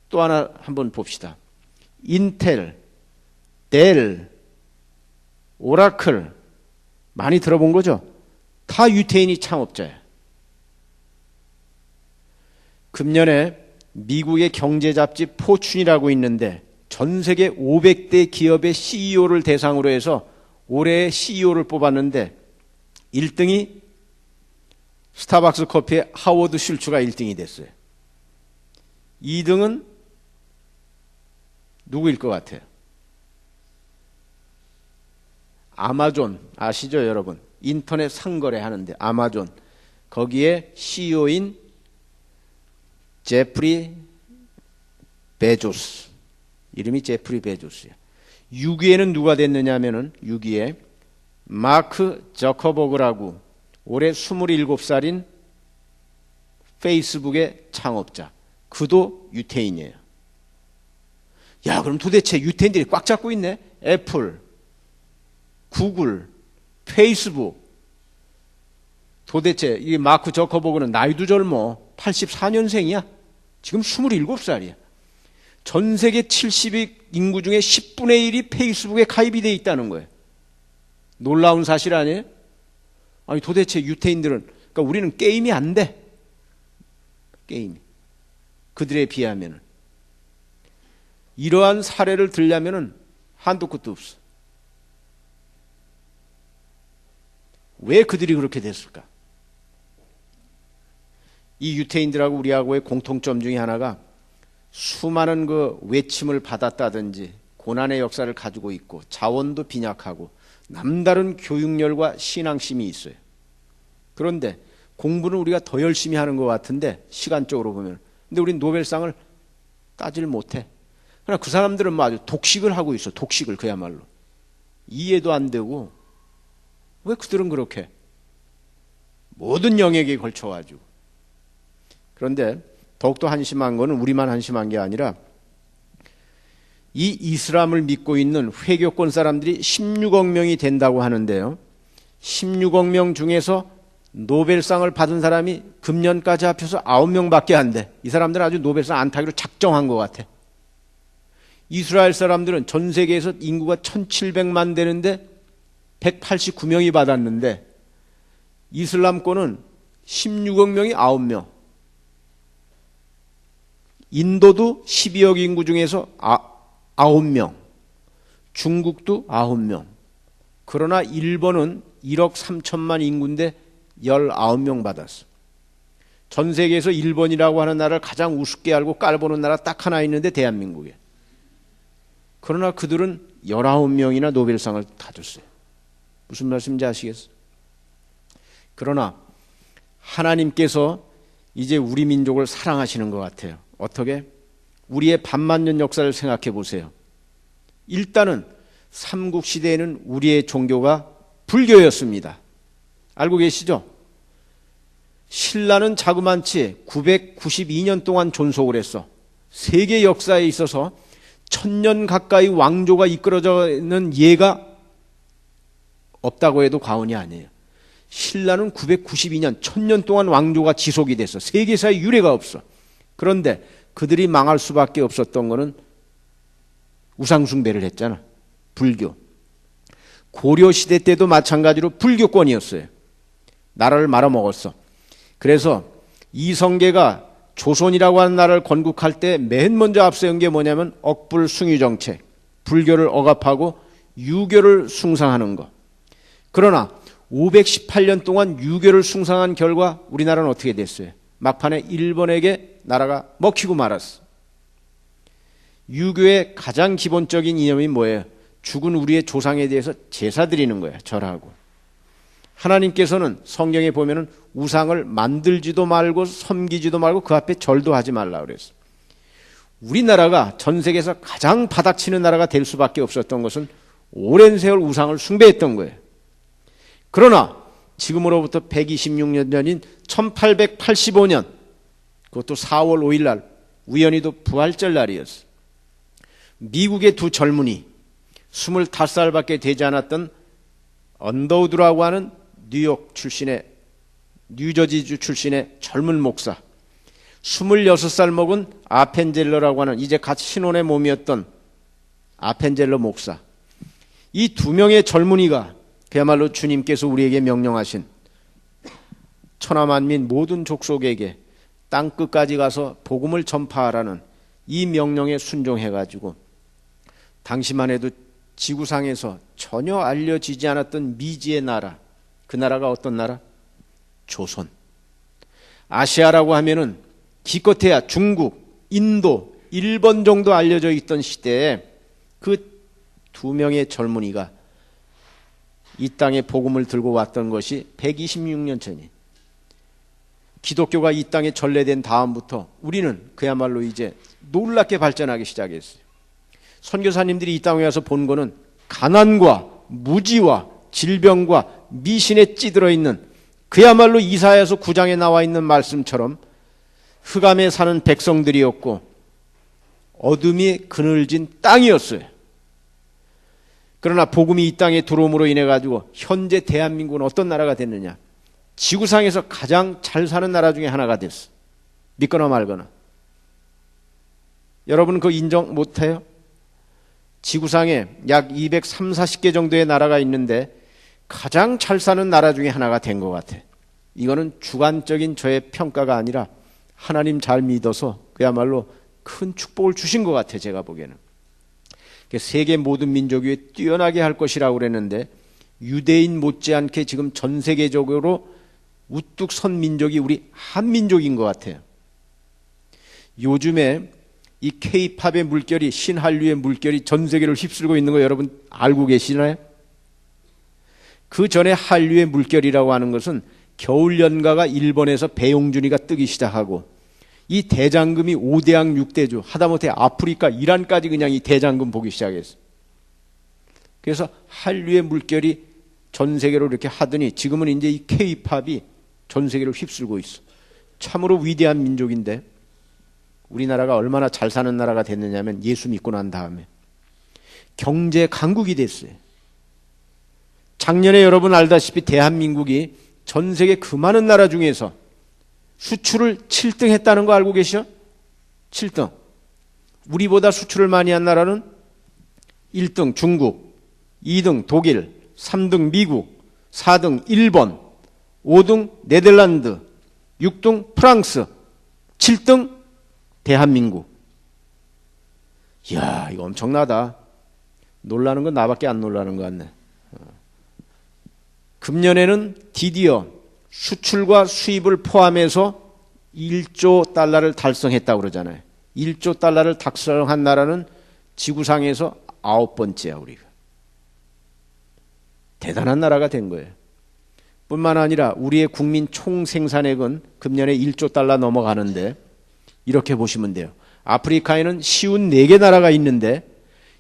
또 하나 한번 봅시다. 인텔, 델, 오라클 많이 들어본 거죠? 다 유태인이 창업자야. 금년에 미국의 경제 잡지 포춘이라고 있는데 전 세계 500대 기업의 CEO를 대상으로 해서 올해의 CEO를 뽑았는데 1등이 스타벅스 커피의 하워드 슐츠가 1등이 됐어요. 2등은 누구일 것 같아요? 아마존 아시죠, 여러분? 인터넷 상거래 하는데 아마존, 거기에 CEO인 제프리 베조스, 이름이 제프리 베조스야. 6위에는 누가 됐느냐 하면은 6위에 마크 저커버그라고 올해 27살인 페이스북의 창업자. 그도 유태인이에요. 야, 그럼 도대체 유태인들이 꽉 잡고 있네. 애플, 구글, 페이스북. 도대체 이 마크 저커버그는 나이도 젊어. 84년생이야. 지금 27살이야. 전 세계 70억 인구 중에 10분의 1이 페이스북에 가입이 돼 있다는 거예요. 놀라운 사실 아니에요? 아니 도대체 유태인들은, 그러니까 우리는 게임이 안 돼. 게임이. 그들에 비하면. 이러한 사례를 들려면은 한도 끝도 없어. 왜 그들이 그렇게 됐을까? 이 유태인들하고 우리하고의 공통점 중에 하나가 수많은 그 외침을 받았다든지 고난의 역사를 가지고 있고 자원도 빈약하고 남다른 교육열과 신앙심이 있어요. 그런데 공부는 우리가 더 열심히 하는 것 같은데 시간적으로 보면, 근데 우린 노벨상을 따질 못해. 그러나 그 사람들은 뭐 아주 독식을 하고 있어. 독식을 그야말로. 이해도 안 되고. 왜 그들은 그렇게 모든 영역에 걸쳐가지고. 그런데 더욱더 한심한 거는 우리만 한심한 게 아니라 이 이슬람을 믿고 있는 회교권 사람들이 16억 명이 된다고 하는데요. 16억 명 중에서 노벨상을 받은 사람이 금년까지 합쳐서 9명밖에 안 돼. 이 사람들은 아주 노벨상 안 타기로 작정한 것 같아. 이스라엘 사람들은 전 세계에서 인구가 1700만 되는데 189명이 받았는데 이슬람권은 16억 명이 9명. 인도도 12억 인구 중에서 9명. 중국도 9명. 그러나 일본은 1억 3천만 인구인데 19명 받았어. 전 세계에서 일본이라고 하는 나라를 가장 우습게 알고 깔보는 나라 딱 하나 있는데 대한민국에. 그러나 그들은 19명이나 노벨상을 타줬어요. 무슨 말씀인지 아시겠어요? 그러나 하나님께서 이제 우리 민족을 사랑하시는 것 같아요. 어떻게? 우리의 반만년 역사를 생각해 보세요. 일단은 삼국시대에는 우리의 종교가 불교였습니다. 알고 계시죠? 신라는 자그만치 992년 동안 존속을 했어. 세계 역사에 있어서 1000년 가까이 왕조가 이끌어져는 예가 없다고 해도 과언이 아니에요. 신라는 992년, 1000년 동안 왕조가 지속이 됐어. 세계사에 유례가 없어. 그런데 그들이 망할 수밖에 없었던 거는 우상숭배를 했잖아. 불교. 고려시대 때도 마찬가지로 불교권이었어요. 나라를 말아먹었어. 그래서 이성계가 조선이라고 하는 나라를 건국할 때 맨 먼저 앞세운 게 뭐냐면 억불숭유정책, 불교를 억압하고 유교를 숭상하는 것. 그러나 518년 동안 유교를 숭상한 결과 우리나라는 어떻게 됐어요? 막판에 일본에게 나라가 먹히고 말았어. 유교의 가장 기본적인 이념이 뭐예요? 죽은 우리의 조상에 대해서 제사 드리는 거야. 절하고. 하나님께서는 성경에 보면은 우상을 만들지도 말고 섬기지도 말고 그 앞에 절도 하지 말라 그랬어요. 우리나라가 전 세계에서 가장 바닥치는 나라가 될 수밖에 없었던 것은 오랜 세월 우상을 숭배했던 거예요. 그러나 지금으로부터 126년 전인 1885년 그것도 4월 5일 날 우연히도 부활절 날이었어요. 미국의 두 젊은이 25살밖에 되지 않았던 언더우드라고 하는 뉴저지주 출신의 젊은 목사, 26살 먹은 아펜젤러라고 하는 이제 갓 신혼의 몸이었던 아펜젤러 목사, 이 두 명의 젊은이가 그야말로 주님께서 우리에게 명령하신 천하만민 모든 족속에게 땅끝까지 가서 복음을 전파하라는 이 명령에 순종해가지고 당시만 해도 지구상에서 전혀 알려지지 않았던 미지의 나라, 그 나라가 어떤 나라? 조선. 아시아라고 하면은 기껏해야 중국, 인도, 일본 정도 알려져 있던 시대에 그 두 명의 젊은이가 이 땅에 복음을 들고 왔던 것이 126년 전이. 기독교가 이 땅에 전래된 다음부터 우리는 그야말로 이제 놀랍게 발전하기 시작했어요. 선교사님들이 이 땅에 와서 본 거는 가난과 무지와 질병과 미신에 찌들어 있는, 그야말로 이사야서 9장에 나와 있는 말씀처럼 흑암에 사는 백성들이었고 어둠이 그늘진 땅이었어요. 그러나 복음이 이 땅에 들어옴으로 인해 가지고 현재 대한민국은 어떤 나라가 됐느냐? 지구상에서 가장 잘 사는 나라 중에 하나가 됐어. 믿거나 말거나. 여러분 그거 인정 못해요? 지구상에 약 230-40개 정도의 나라가 있는데 가장 잘 사는 나라 중에 하나가 된 것 같아. 이거는 주관적인 저의 평가가 아니라 하나님 잘 믿어서 그야말로 큰 축복을 주신 것 같아, 제가 보기에는. 세계 모든 민족 위에 뛰어나게 할 것이라고 그랬는데 유대인 못지않게 지금 전 세계적으로 우뚝 선 민족이 우리 한민족인 것 같아요. 요즘에 이 K-팝의 물결이, 신한류의 물결이 전 세계를 휩쓸고 있는 거 여러분 알고 계시나요? 그 전에 한류의 물결이라고 하는 것은 겨울연가가 일본에서 배용준이가 뜨기 시작하고 이 대장금이 5대양 6대주 하다못해 아프리카 이란까지 그냥 이 대장금 보기 시작했어요. 그래서 한류의 물결이 전 세계로 이렇게 하더니 지금은 이제 이 K-팝이 전 세계를 휩쓸고 있어. 참으로 위대한 민족인데 우리나라가 얼마나 잘 사는 나라가 됐느냐면 예수 믿고 난 다음에 경제 강국이 됐어요. 작년에 여러분 알다시피 대한민국이 전 세계 그 많은 나라 중에서 수출을 7등 했다는 거 알고 계시죠? 7등. 우리보다 수출을 많이 한 나라는 1등 중국, 2등 독일, 3등 미국, 4등 일본, 5등 네덜란드, 6등 프랑스, 7등 대한민국. 이야, 이거 엄청나다. 놀라는 건 나밖에 안 놀라는 것 같네. 금년에는 드디어 수출과 수입을 포함해서 1조 달러를 달성했다고 그러잖아요. 1조 달러를 달성한 나라는 지구상에서 9번째야, 우리가. 대단한 나라가 된 거예요. 뿐만 아니라 우리의 국민 총생산액은 금년에 1조 달러 넘어가는데 이렇게 보시면 돼요. 아프리카에는 쉬운 4개 나라가 있는데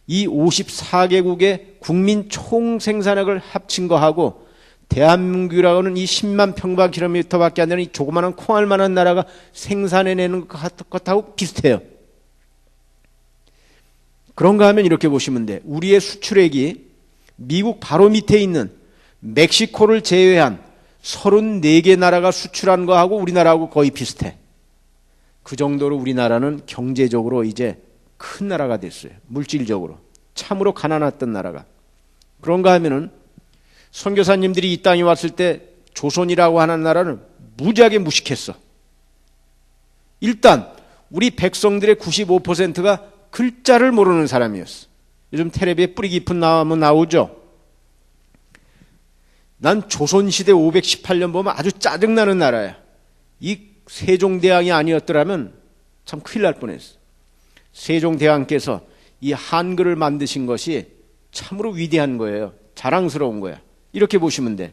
이 54개국의 국민 총생산액을 합친 거하고 대한민국이라고는 이 10만 평방킬로미터밖에 안 되는 이 조그마한 콩알만한 나라가 생산해내는 것하고 비슷해요. 그런가 하면 이렇게 보시면 돼. 우리의 수출액이 미국 바로 밑에 있는 멕시코를 제외한 34개 나라가 수출한 거하고 우리나라하고 거의 비슷해. 그 정도로 우리나라는 경제적으로 이제 큰 나라가 됐어요. 물질적으로. 참으로 가난했던 나라가. 그런가 하면은 선교사님들이 이 땅에 왔을 때 조선이라고 하는 나라는 무지하게 무식했어. 일단 우리 백성들의 95%가 글자를 모르는 사람이었어. 요즘 텔레비에 뿌리 깊은 나오면 나오죠. 난 조선시대 518년 보면 아주 짜증나는 나라야. 이 세종대왕이 아니었더라면 참 큰일 날 뻔했어. 세종대왕께서 이 한글을 만드신 것이 참으로 위대한 거예요. 자랑스러운 거야. 이렇게 보시면 돼.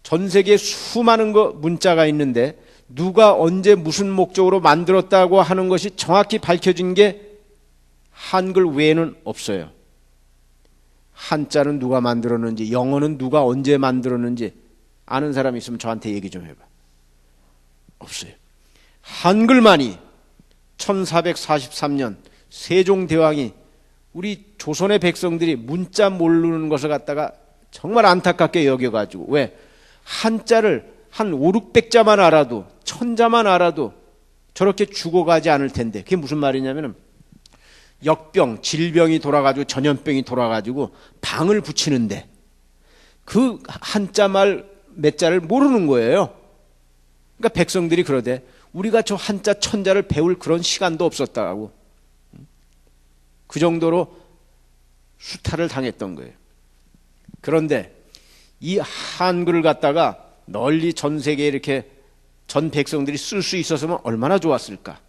전 세계에 수많은 문자가 있는데 누가 언제 무슨 목적으로 만들었다고 하는 것이 정확히 밝혀진 게 한글 외에는 없어요. 한자는 누가 만들었는지, 영어는 누가 언제 만들었는지 아는 사람 있으면 저한테 얘기 좀 해봐. 없어요. 한글만이 1443년 세종대왕이 우리 조선의 백성들이 문자 모르는 것을 갖다가 정말 안타깝게 여겨가지고, 왜? 한자를 한 5, 600자만 알아도, 1000자만 알아도 저렇게 죽어가지 않을 텐데, 그게 무슨 말이냐면은 역병, 질병이 돌아가지고 전염병이 돌아가지고 방을 붙이는데 그 한자말 몇 자를 모르는 거예요. 그러니까 백성들이 그러대. 우리가 저 한자 1000자를 배울 그런 시간도 없었다고. 그 정도로 수탈을 당했던 거예요. 그런데 이 한글을 갖다가 널리 전 세계에 이렇게 전 백성들이 쓸 수 있었으면 얼마나 좋았을까.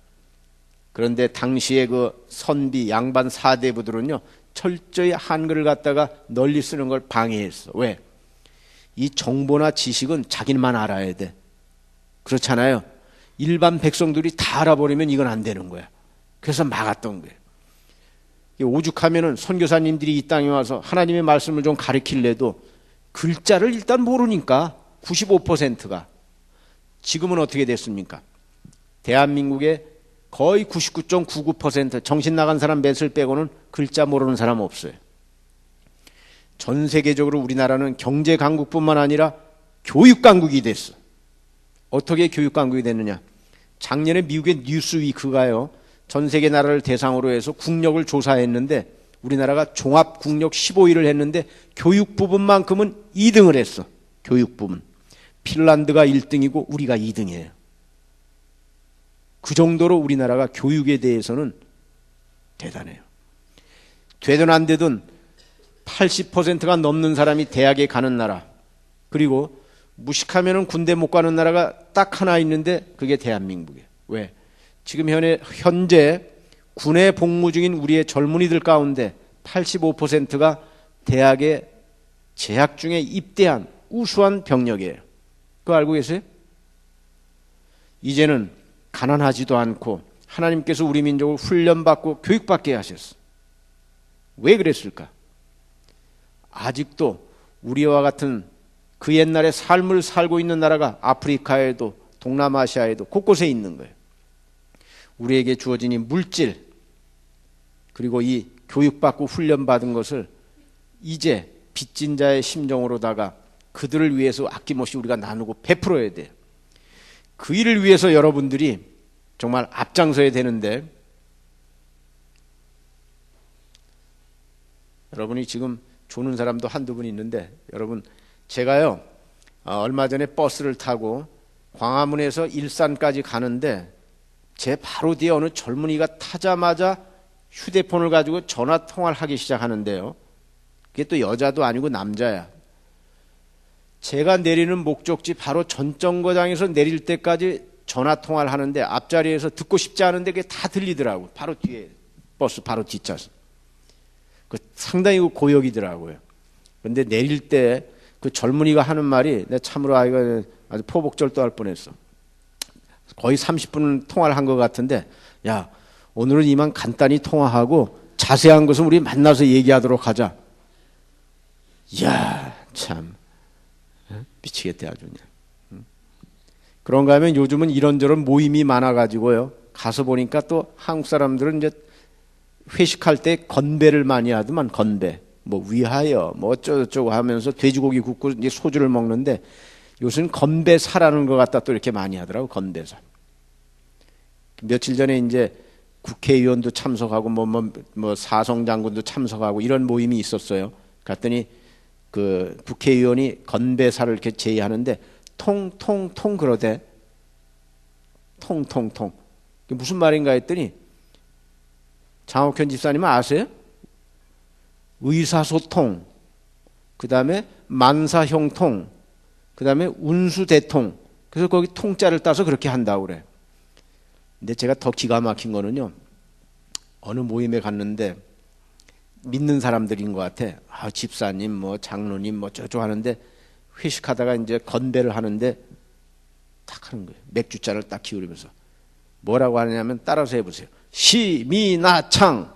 그런데 당시에 그 선비 양반 사대부들은요 철저히 한글을 갖다가 널리 쓰는 걸 방해했어. 왜? 이 정보나 지식은 자기만 알아야 돼. 그렇잖아요. 일반 백성들이 다 알아버리면 이건 안 되는 거야. 그래서 막았던 거예요. 오죽하면은 선교사님들이 이 땅에 와서 하나님의 말씀을 좀 가르칠래도 글자를 일단 모르니까 95%가. 지금은 어떻게 됐습니까? 대한민국의 거의 99.99% 정신 나간 사람 몇을 빼고는 글자 모르는 사람 없어요. 전 세계적으로 우리나라는 경제 강국뿐만 아니라 교육 강국이 됐어. 어떻게 교육 강국이 됐느냐? 작년에 미국의 뉴스위크가요 전 세계 나라를 대상으로 해서 국력을 조사했는데 우리나라가 종합 국력 15위를 했는데 교육 부분만큼은 2등을 했어. 교육 부분. 핀란드가 1등이고 우리가 2등이에요. 그 정도로 우리나라가 교육에 대해서는 대단해요. 되든 안 되든 80%가 넘는 사람이 대학에 가는 나라, 그리고 무식하면은 군대 못 가는 나라가 딱 하나 있는데 그게 대한민국이에요. 왜? 지금 현재 군에 복무 중인 우리의 젊은이들 가운데 85%가 대학에 재학 중에 입대한 우수한 병력이에요. 그거 알고 계세요? 이제는 가난하지도 않고 하나님께서 우리 민족을 훈련받고 교육받게 하셨어. 왜 그랬을까? 아직도 우리와 같은 그 옛날의 삶을 살고 있는 나라가 아프리카에도 동남아시아에도 곳곳에 있는 거예요. 우리에게 주어진 이 물질 그리고 이 교육받고 훈련받은 것을 이제 빚진 자의 심정으로다가 그들을 위해서 아낌없이 우리가 나누고 베풀어야 돼요. 그 일을 위해서 여러분들이 정말 앞장서야 되는데, 여러분이 지금 조는 사람도 한두 분 있는데, 여러분 제가요 얼마 전에 버스를 타고 광화문에서 일산까지 가는데 제 바로 뒤에 어느 젊은이가 타자마자 휴대폰을 가지고 전화 통화를 하기 시작하는데요. 그게 또 여자도 아니고 남자야. 제가 내리는 목적지 바로 전 정거장에서 내릴 때까지 전화 통화를 하는데 앞자리에서 듣고 싶지 않은데 그게 다 들리더라고요. 바로 뒤에 버스 바로 뒷좌석. 그 상당히 고역이더라고요. 그런데 내릴 때 그 젊은이가 하는 말이 내 참으로 아이가 아주 포복절도할 뻔했어. 거의 30분 통화를 한 것 같은데, 야 오늘은 이만 간단히 통화하고 자세한 것은 우리 만나서 얘기하도록 하자. 이야 참 미치겠대 아주 그냥. 그런가 하면 요즘은 이런저런 모임이 많아가지고요. 가서 보니까 또 한국 사람들은 이제 회식할 때 건배를 많이 하더만. 건배. 뭐 위하여 뭐 어쩌고저쩌고 하면서 돼지고기 굽고 이제 소주를 먹는데 요새는 건배사라는 것 갖다 또 이렇게 많이 하더라고. 건배사. 며칠 전에 이제 국회의원도 참석하고 뭐 사성장군도 참석하고 이런 모임이 있었어요. 갔더니 그 국회의원이 건배사를 이렇게 제의하는데 통통통 그러대. 통통통. 그게 무슨 말인가 했더니 장옥현 집사님 아세요? 의사소통, 그 다음에 만사형통, 그 다음에 운수대통. 그래서 거기 통자를 따서 그렇게 한다고 그래. 근데 제가 더 기가 막힌 거는요, 어느 모임에 갔는데 믿는 사람들인 것 같아. 아, 집사님 뭐 장로님 뭐 저쩌고 하는데 회식하다가 이제 건배를 하는데 딱 하는 거예요. 맥주잔을 딱 기울이면서 뭐라고 하느냐면 따라서 해보세요. 시미나창.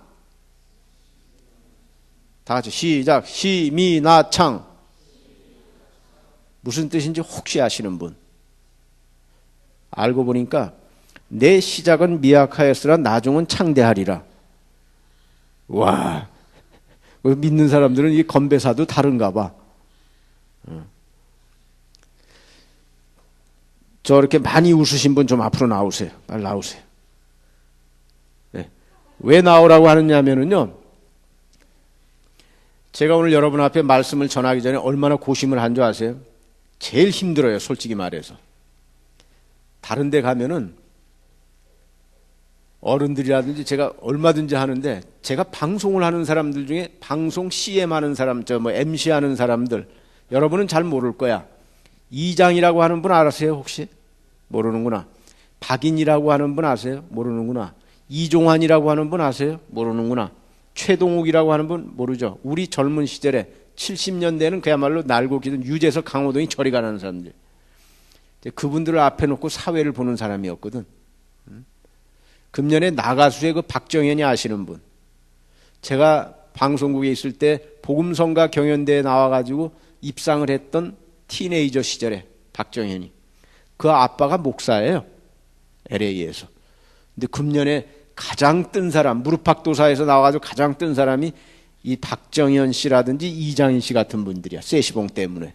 다 같이 시작. 시미나창. 무슨 뜻인지 혹시 아시는 분? 알고 보니까 내 시작은 미약하였으나 나중은 창대하리라. 와, 믿는 사람들은 이 건배사도 다른가 봐. 저렇게 많이 웃으신 분 좀 앞으로 나오세요. 빨리 나오세요. 네. 왜 나오라고 하느냐면요. 제가 오늘 여러분 앞에 말씀을 전하기 전에 얼마나 고심을 한 줄 아세요? 제일 힘들어요, 솔직히 말해서. 다른 데 가면은 어른들이라든지 제가 얼마든지 하는데 제가 방송을 하는 사람들 중에 방송 CM 하는 사람, MC 하는 사람들 여러분은 잘 모를 거야. 이장이라고 하는 분 알아세요 혹시? 모르는구나. 박인이라고 하는 분 아세요? 모르는구나. 이종환이라고 하는 분 아세요? 모르는구나. 최동욱이라고 하는 분 모르죠. 우리 젊은 시절에 70년대에는 그야말로 날고 기던 유재석 강호동이 저리 가라는 사람들. 그분들을 앞에 놓고 사회를 보는 사람이었거든. 금년에 나가수의 그 박정현이 아시는 분. 제가 방송국에 있을 때 복음성가 경연대에 나와가지고 입상을 했던 티네이저 시절에 박정현이. 그 아빠가 목사예요. LA에서. 근데 금년에 가장 뜬 사람, 무릎팍도사에서 나와가지고 가장 뜬 사람이 이 박정현 씨라든지 이장인 씨 같은 분들이야. 세시봉 때문에.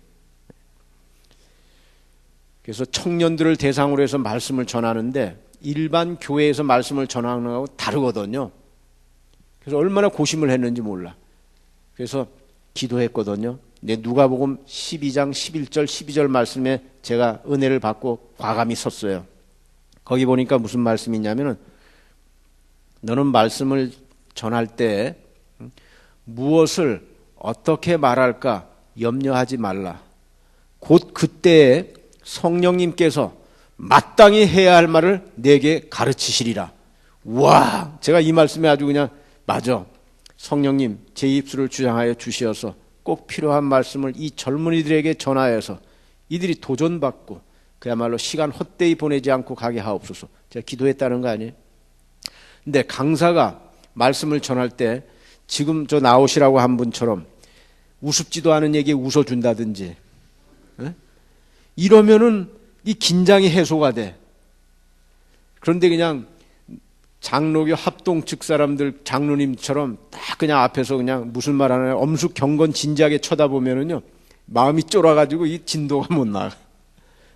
그래서 청년들을 대상으로 해서 말씀을 전하는데 일반 교회에서 말씀을 전하는 거하고 다르거든요. 그래서 얼마나 고심을 했는지 몰라. 그래서 기도했거든요. 누가복음 12장 11절 12절 말씀에 제가 은혜를 받고 과감히 섰어요. 거기 보니까 무슨 말씀이 있냐면은 너는 말씀을 전할 때 무엇을 어떻게 말할까 염려하지 말라. 곧 그때에 성령님께서 마땅히 해야 할 말을 내게 가르치시리라. 와, 제가 이 말씀에 아주 그냥 맞아. 성령님 제 입술을 주장하여 주시어서 꼭 필요한 말씀을 이 젊은이들에게 전하여서 이들이 도전받고 그야말로 시간 헛되이 보내지 않고 가게 하옵소서. 제가 기도했다는 거 아니에요? 근데 강사가 말씀을 전할 때 지금 저 나오시라고 한 분처럼 우습지도 않은 얘기에 웃어준다든지 이러면은 이 긴장이 해소가 돼. 그런데 그냥 장로교 합동 측 사람들 장로님처럼 딱 그냥 앞에서 그냥 무슨 말 하나요? 엄숙 경건 진지하게 쳐다보면은요 마음이 쫄아가지고 이 진도가 못 나가.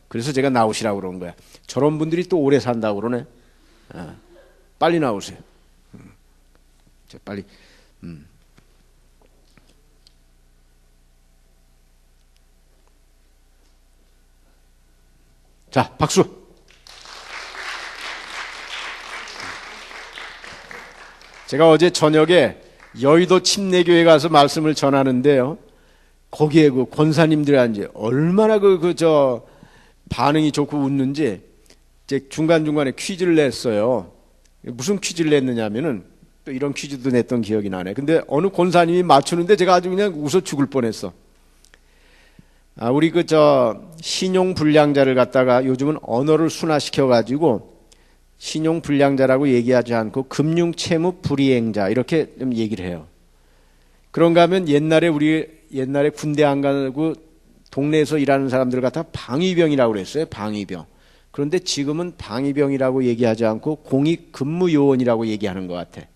그래서 제가 나오시라고 그런 거야. 저런 분들이 또 오래 산다고 그러네. 빨리 나오세요. 빨리. 자, 박수. 제가 어제 저녁에 여의도 침례교회 가서 말씀을 전하는데요. 거기에 그 권사님들이 이제 얼마나 반응이 좋고 웃는지 이제 중간중간에 퀴즈를 냈어요. 무슨 퀴즈를 냈느냐면은 또 이런 퀴즈도 냈던 기억이 나네. 근데 어느 권사님이 맞추는데 제가 아주 그냥 웃어 죽을 뻔했어. 우리 신용불량자를 갖다가 요즘은 언어를 순화시켜가지고 신용불량자라고 얘기하지 않고 금융채무불이행자 이렇게 좀 얘기를 해요. 그런가 하면 옛날에 군대 안 가고 동네에서 일하는 사람들 갖다 방위병이라고 그랬어요. 방위병. 그런데 지금은 방위병이라고 얘기하지 않고 공익근무요원이라고 얘기하는 것 같아.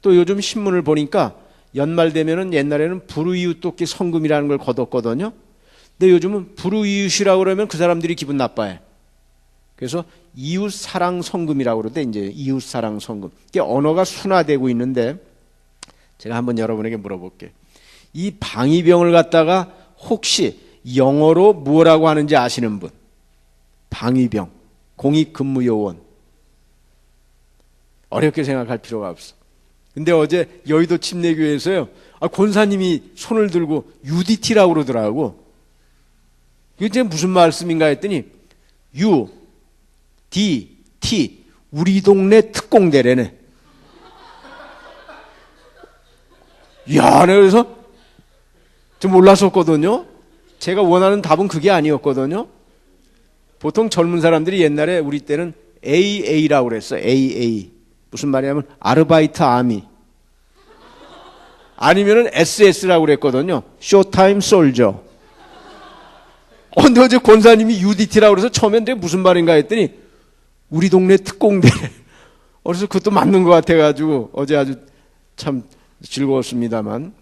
또 요즘 신문을 보니까 연말 되면은 옛날에는 불우이웃돕기 성금이라는 걸 거뒀거든요. 근데 요즘은 불우이웃이라고 그러면 그 사람들이 기분 나빠해. 그래서 이웃사랑 성금이라고 그러는데 이제 이웃사랑 성금. 이게 언어가 순화되고 있는데 제가 한번 여러분에게 물어볼게요. 이 방위병을 갖다가 혹시 영어로 뭐라고 하는지 아시는 분? 방위병, 공익근무요원. 어렵게 생각할 필요가 없어. 근데 어제 여의도 침례교회에서요. 권사님이 손을 들고 UDT라고 그러더라고. 이게 무슨 말씀인가 했더니 U, D, T 우리 동네 특공대래네. 이야, 내가 그래서 좀 몰랐었거든요. 제가 원하는 답은 그게 아니었거든요. 보통 젊은 사람들이 옛날에 우리 때는 AA라고 그랬어. AA. 무슨 말이냐면 아르바이트 아미. 아니면은 SS라고 그랬거든요. 쇼타임 솔저. 근데 어제 권사님이 UDT라고 그래서 처음엔 내가 무슨 말인가 했더니 우리 동네 특공대. 그래서 그것도 맞는 것 같아가지고 어제 아주 참 즐거웠습니다만.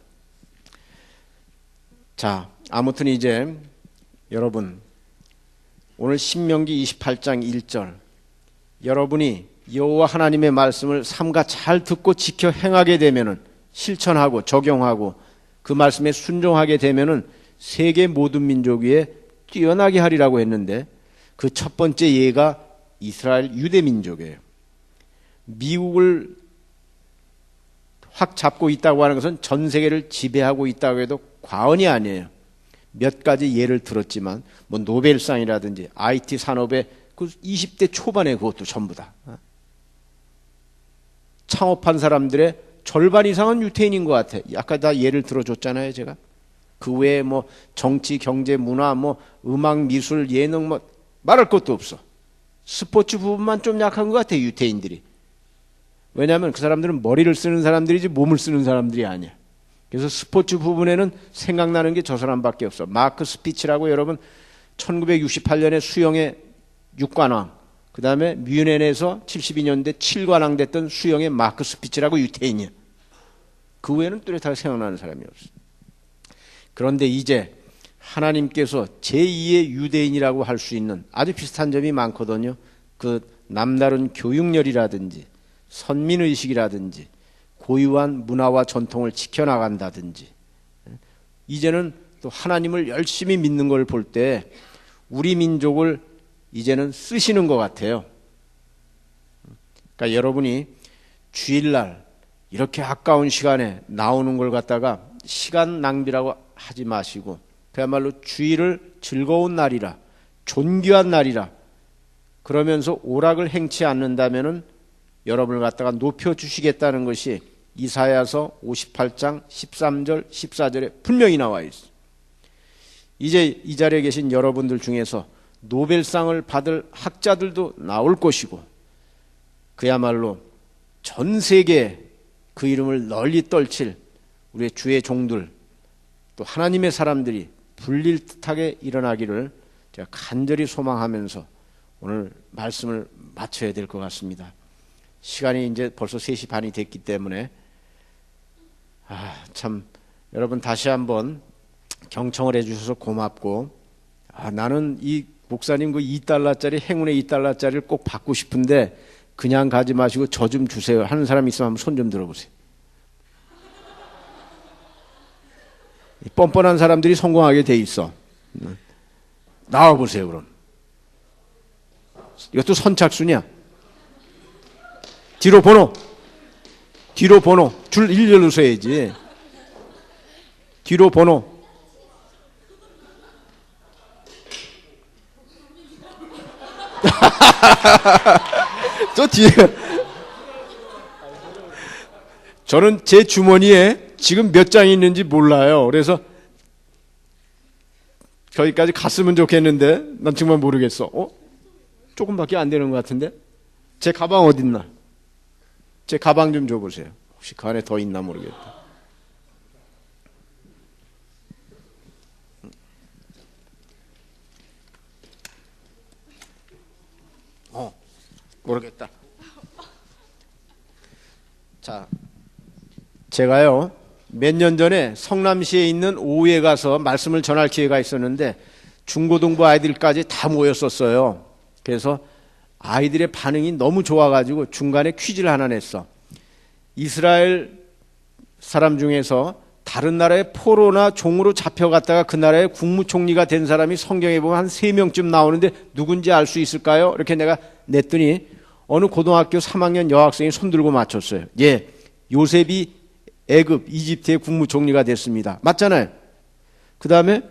자, 아무튼 이제 여러분 오늘 신명기 28장 1절 여러분이 여호와 하나님의 말씀을 삼가 잘 듣고 지켜 행하게 되면은 실천하고 적용하고 그 말씀에 순종하게 되면은 세계 모든 민족 위에 뛰어나게 하리라고 했는데 그 첫 번째 예가 이스라엘 유대 민족이에요. 미국을 확 잡고 있다고 하는 것은 전 세계를 지배하고 있다고 해도 과언이 아니에요. 몇 가지 예를 들었지만 뭐 노벨상이라든지 IT 산업의 그 20대 초반에 그것도 전부 다 창업한 사람들의 절반 이상은 유태인인 것 같아. 아까 다 예를 들어줬잖아요, 제가. 그 외에 뭐 정치, 경제, 문화, 뭐 음악, 미술, 예능 뭐 말할 것도 없어. 스포츠 부분만 좀 약한 것 같아, 유태인들이. 왜냐하면 그 사람들은 머리를 쓰는 사람들이지 몸을 쓰는 사람들이 아니야. 그래서 스포츠 부분에는 생각나는 게 저 사람밖에 없어. 마크 스피치라고 여러분 1968년에 수영의 6관왕, 그 다음에 뮌헨에서 72년대 7관왕 됐던 수영의 마크 스피치라고 유태인이야. 그 외에는 뚜렷하게 생각나는 사람이 없어. 그런데 이제 하나님께서 제2의 유대인이라고 할 수 있는 아주 비슷한 점이 많거든요. 그 남다른 교육열이라든지 선민의식이라든지 고유한 문화와 전통을 지켜나간다든지 이제는 또 하나님을 열심히 믿는 걸 볼 때 우리 민족을 이제는 쓰시는 것 같아요. 그러니까 여러분이 주일날 이렇게 아까운 시간에 나오는 걸 갖다가 시간 낭비라고 하지 마시고 그야말로 주일을 즐거운 날이라 존귀한 날이라 그러면서 오락을 행치 않는다면은 여러분을 갖다가 높여주시겠다는 것이 이사야서 58장 13절 14절에 분명히 나와 있어요. 이제 이 자리에 계신 여러분들 중에서 노벨상을 받을 학자들도 나올 것이고 그야말로 전 세계에 그 이름을 널리 떨칠 우리의 주의 종들 또 하나님의 사람들이 불릴 듯하게 일어나기를 제가 간절히 소망하면서 오늘 말씀을 마쳐야 될 것 같습니다. 시간이 이제 벌써 3시 반이 됐기 때문에 참 여러분 다시 한번 경청을 해주셔서 고맙고 나는 이 목사님 그 2달러짜리 행운의 2달러짜리를 꼭 받고 싶은데 그냥 가지 마시고 저 좀 주세요 하는 사람 있으면 한번 손 좀 들어보세요. 뻔뻔한 사람들이 성공하게 돼 있어. 나와보세요 그럼. 이것도 선착순이야. 뒤로 번호 줄 일렬로 서야지. 뒤로 번호. 저 뒤에 저는 제 주머니에 지금 몇 장이 있는지 몰라요. 그래서 거기까지 갔으면 좋겠는데 난 정말 모르겠어. 조금밖에 안 되는 것 같은데 제 가방 어딨나? 제 가방 좀 줘보세요. 혹시 그 안에 더 있나 모르겠다. 모르겠다. 자, 제가요 몇 년 전에 성남시에 있는 오후에 가서 말씀을 전할 기회가 있었는데 중고등부 아이들까지 다 모였었어요. 그래서 아이들의 반응이 너무 좋아가지고 중간에 퀴즈를 하나 냈어. 이스라엘 사람 중에서 다른 나라의 포로나 종으로 잡혀갔다가 그 나라의 국무총리가 된 사람이 성경에 보면 한 3명쯤 나오는데 누군지 알 수 있을까요? 이렇게 내가 냈더니 어느 고등학교 3학년 여학생이 손들고 맞췄어요. 예, 요셉이 애굽, 이집트의 국무총리가 됐습니다. 맞잖아요. 그 다음에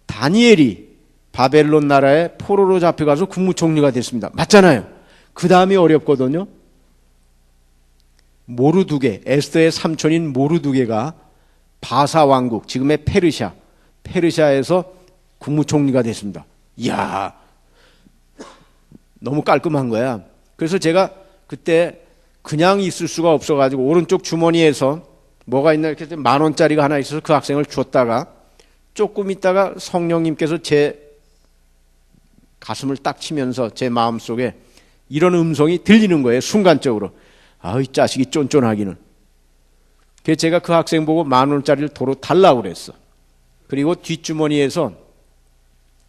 다니엘이 바벨론 나라의 포로로 잡혀가서 국무총리가 됐습니다. 맞잖아요. 그 다음이 어렵거든요. 모르두게, 에스더의 삼촌인 모르두게가 바사 왕국, 지금의 페르시아에서 국무총리가 됐습니다. 이야, 너무 깔끔한 거야. 그래서 제가 그때 그냥 있을 수가 없어가지고 오른쪽 주머니에서 뭐가 있나 이렇게 10,000원짜리가 하나 있어서 그 학생을 줬다가 조금 있다가 성령님께서 제 가슴을 딱 치면서 제 마음속에 이런 음성이 들리는 거예요. 순간적으로. 아, 이 자식이 쫀쫀하기는. 그래서 제가 그 학생 보고 10,000원짜리를 도로 달라고 그랬어. 그리고 뒷주머니에서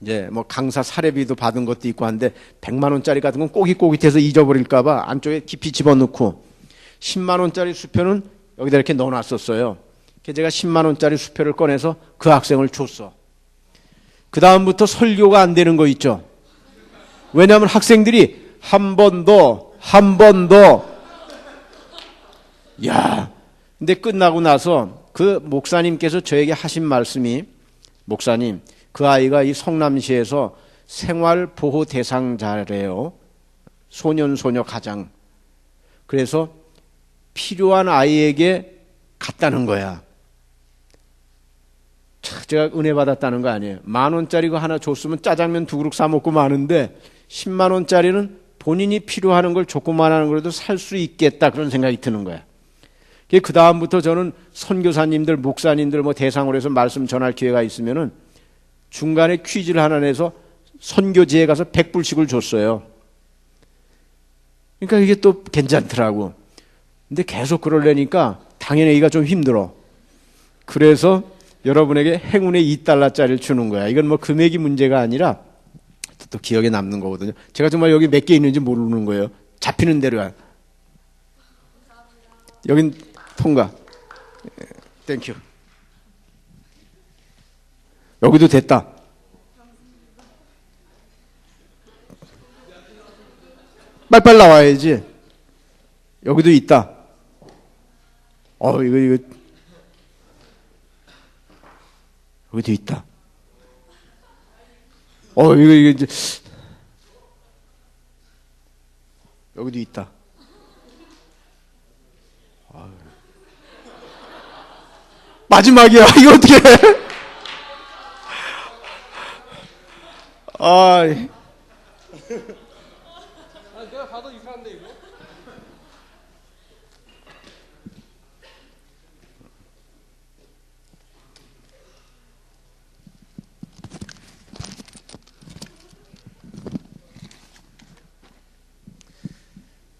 이제 뭐 강사 사례비도 받은 것도 있고 한데 100만원짜리 같은 건 꼬깃꼬깃해서 잊어버릴까봐 안쪽에 깊이 집어넣고 10만원짜리 수표는 여기다 이렇게 넣어놨었어요. 그래서 제가 10만원짜리 수표를 꺼내서 그 학생을 줬어. 그 다음부터 설교가 안 되는 거 있죠. 왜냐하면 학생들이 한 번 더, 한 번 더. 야, 근데 끝나고 나서 그 목사님께서 저에게 하신 말씀이, 목사님, 그 아이가 이 성남시에서 생활보호 대상자래요. 소년, 소녀 가장. 그래서 필요한 아이에게 갔다는 거야. 제가 은혜 받았다는 거 아니에요. 10,000원짜리 거 하나 줬으면 짜장면 2그릇 사 먹고 마는데 100,000원짜리는 본인이 필요하는 걸 조그만한 거라도 살 수 있겠다 그런 생각이 드는 거야. 그 다음부터 저는 선교사님들, 목사님들 뭐 대상으로 해서 말씀 전할 기회가 있으면은 중간에 퀴즈를 하나 내서 선교지에 가서 100불씩을 줬어요. 그러니까 이게 또 괜찮더라고. 근데 계속 그러려니까 당연히가 좀 힘들어. 그래서 여러분에게 행운의 2달러짜리를 주는 거야. 이건 뭐 금액이 문제가 아니라 또 기억에 남는 거거든요. 제가 정말 여기 몇 개 있는지 모르는 거예요. 잡히는 대로야. 여긴 통과. 땡큐. 여기도 됐다. 빨리빨리 나와야지. 여기도 있다. 이거. 여기도 있다. 이거 이제. 여기도 있다. 마지막이야. 이거 어떻게 해? 내가 봐도 이상한데 이거.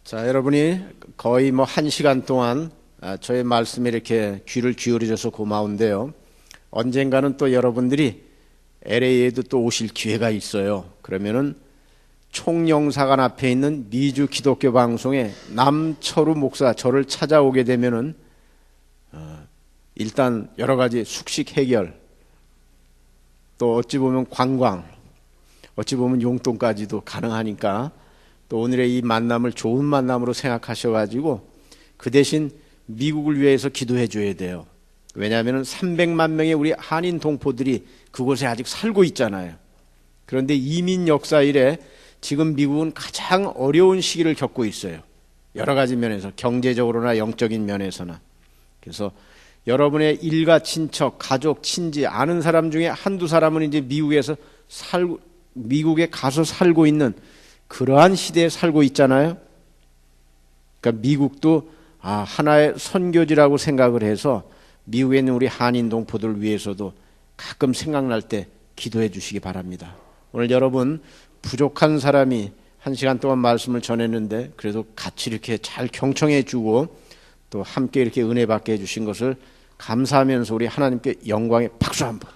자, 여러분이 거의 뭐 1시간 동안 저의 말씀에 이렇게 귀를 기울여줘서 고마운데요. 언젠가는 또 여러분들이 LA에도 또 오실 기회가 있어요. 그러면은 총영사관 앞에 있는 미주 기독교 방송에 남철우 목사 저를 찾아오게 되면은 일단 여러 가지 숙식 해결, 또 어찌 보면 관광, 어찌 보면 용돈까지도 가능하니까 또 오늘의 이 만남을 좋은 만남으로 생각하셔가지고 그 대신 미국을 위해서 기도해 줘야 돼요. 왜냐하면 300만 명의 우리 한인 동포들이 그곳에 아직 살고 있잖아요. 그런데 이민 역사 이래 지금 미국은 가장 어려운 시기를 겪고 있어요. 여러 가지 면에서 경제적으로나 영적인 면에서나. 그래서 여러분의 일가 친척, 가족, 친지 아는 사람 중에 한두 사람은 이제 미국에 가서 살고 있는 그러한 시대에 살고 있잖아요. 그러니까 미국도 하나의 선교지라고 생각을 해서 미국에 있는 우리 한인 동포들 위해서도 가끔 생각날 때 기도해 주시기 바랍니다. 오늘 여러분 부족한 사람이 1시간 동안 말씀을 전했는데 그래도 같이 이렇게 잘 경청해 주고 또 함께 이렇게 은혜 받게 해 주신 것을 감사하면서 우리 하나님께 영광의 박수 한번